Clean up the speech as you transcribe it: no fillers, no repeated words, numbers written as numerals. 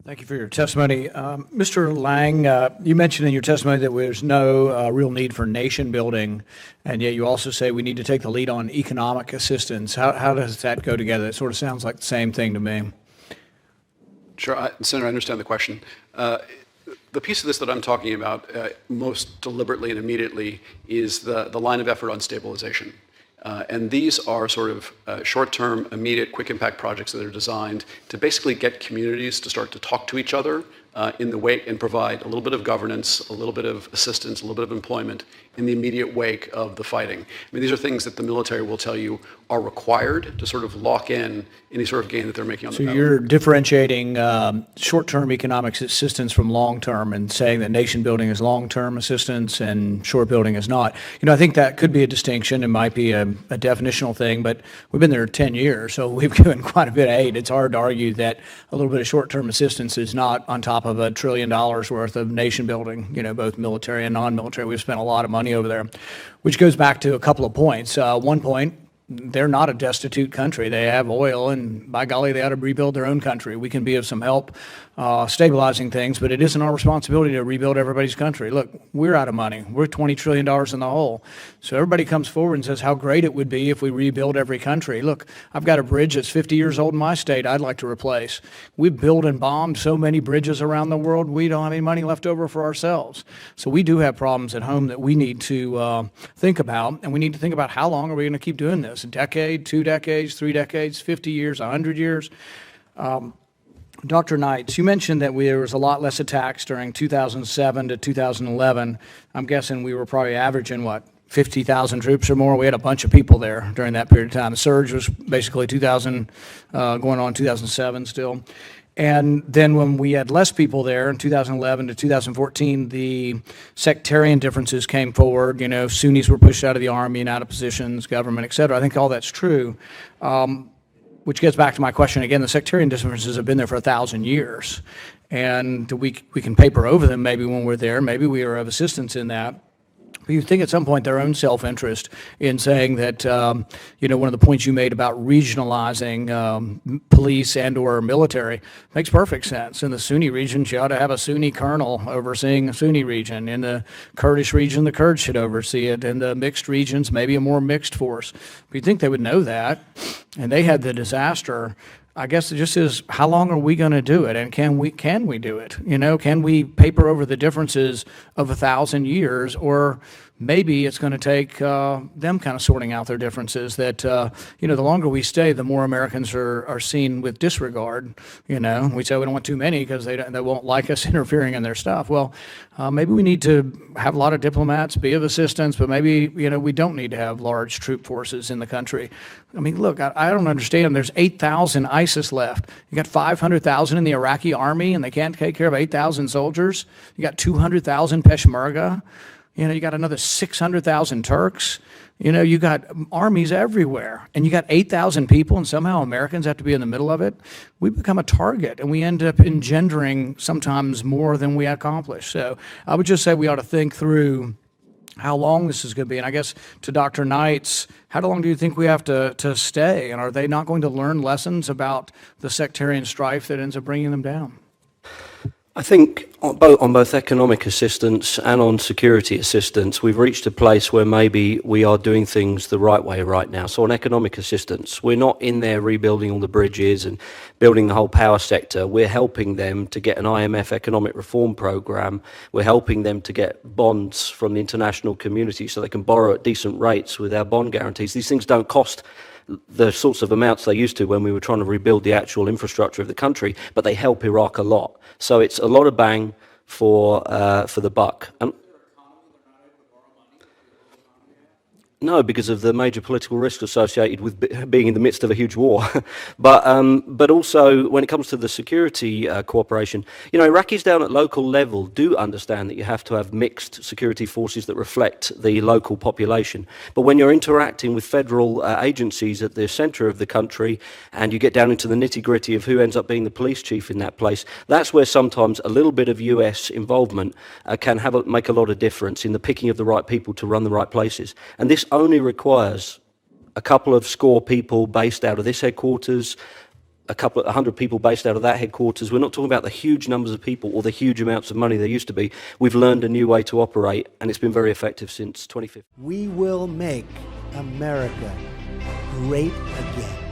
Thank you for your testimony. Mr. Lang, you mentioned in your testimony that there's no real need for nation building, and yet you also say we need to take the lead on economic assistance. How does that go together? It sort of sounds like the same thing to me. Sure, Senator, I understand the question. The piece of this that I'm talking about most deliberately and immediately is the line of effort on stabilization. And these are sort of short-term, immediate, quick impact projects that are designed to basically get communities to start to talk to each other in the wake and provide a little bit of governance, a little bit of assistance, a little bit of employment in the immediate wake of the fighting. I mean, these are things that the military will tell you are required to sort of lock in any sort of gain that they're making on the So battle. you're differentiating short-term economic assistance from long-term and saying that nation building is long-term assistance and short building is not. You know, I think that could be a distinction. It might be a definitional thing, but we've been there 10 years, so we've given quite a bit of aid. It's hard to argue that a little bit of short-term assistance is not on top of $1 trillion worth of nation building, you know, both military and non-military. We've spent a lot of money over there, which goes back to a couple of points. One point, they're not a destitute country. They have oil, and by golly, they ought to rebuild their own country. We can be of some help stabilizing things, but it isn't our responsibility to rebuild everybody's country. Look, we're out of money. We're $20 trillion in the hole. So everybody comes forward and says how great it would be if we rebuild every country. Look, I've got a bridge that's 50 years old in my state I'd like to replace. We've built and bombed so many bridges around the world, we don't have any money left over for ourselves. So we do have problems at home that we need to think about, and we need to think about how long are we going to keep doing this? A decade, 2 decades, 3 decades, 50 years, 100 years? Dr. Knights, you mentioned that there was a lot less attacks during 2007 to 2011. I'm guessing we were probably averaging, what, 50,000 troops or more? We had a bunch of people there during that period of time. The surge was basically 2000, going on 2007 still. And then when we had less people there in 2011 to 2014, the sectarian differences came forward. You know, Sunnis were pushed out of the army and out of positions, government, et cetera. I think all that's true. Which gets back to my question again, the sectarian differences have been there for 1,000 years. And we can paper over them maybe when we're there. Maybe we are of assistance in that. But you think at some point their own self-interest in saying that, you know, one of the points you made about regionalizing police and or military makes perfect sense. In the Sunni region, you ought to have a Sunni colonel overseeing a Sunni region. In the Kurdish region, the Kurds should oversee it. In the mixed regions, maybe a more mixed force. But you'd think they would know that. And they had the disaster. I guess it just is, how long are we going to do it, and can we do it? You know, can we paper over the differences of 1,000 years, or maybe it's going to take them kind of sorting out their differences. That you know, the longer we stay, the more Americans are seen with disregard. You know, we say we don't want too many because they won't like us interfering in their stuff. Well, maybe we need to have a lot of diplomats, be of assistance, but maybe, you know, we don't need to have large troop forces in the country. I mean, look, I don't understand. There's 8,000 ISIS left. You got 500,000 in the Iraqi army, and they can't take care of 8,000 soldiers. You got 200,000 Peshmerga. You know, you got another 600,000 Turks. You know, you got armies everywhere, and you got 8,000 people, and somehow Americans have to be in the middle of it. We become a target, and we end up engendering sometimes more than we accomplish. So I would just say we ought to think through how long this is going to be. And I guess to Dr. Knights, how long do you think we have to stay? And are they not going to learn lessons about the sectarian strife that ends up bringing them down? I think on both economic assistance and on security assistance, we've reached a place where maybe we are doing things the right way right now. So on economic assistance, we're not in there rebuilding all the bridges and building the whole power sector. We're helping them to get an IMF economic reform program. We're helping them to get bonds from the international community so they can borrow at decent rates with our bond guarantees. These things don't cost the sorts of amounts they used to when we were trying to rebuild the actual infrastructure of the country, but they help Iraq a lot. So it's a lot of bang for the buck. No, because of the major political risks associated with being in the midst of a huge war. But also when it comes to the security cooperation, you know, Iraqis down at local level do understand that you have to have mixed security forces that reflect the local population. But when you're interacting with federal agencies at the center of the country and you get down into the nitty-gritty of who ends up being the police chief in that place, that's where sometimes a little bit of US involvement can make a lot of difference in the picking of the right people to run the right places. And this only requires a couple of score people based out of this headquarters a couple of 100 people based out of that headquarters. We're not talking about the huge numbers of people or the huge amounts of money there used to be. We've learned a new way to operate, and it's been very effective since 2015. We will make America great again.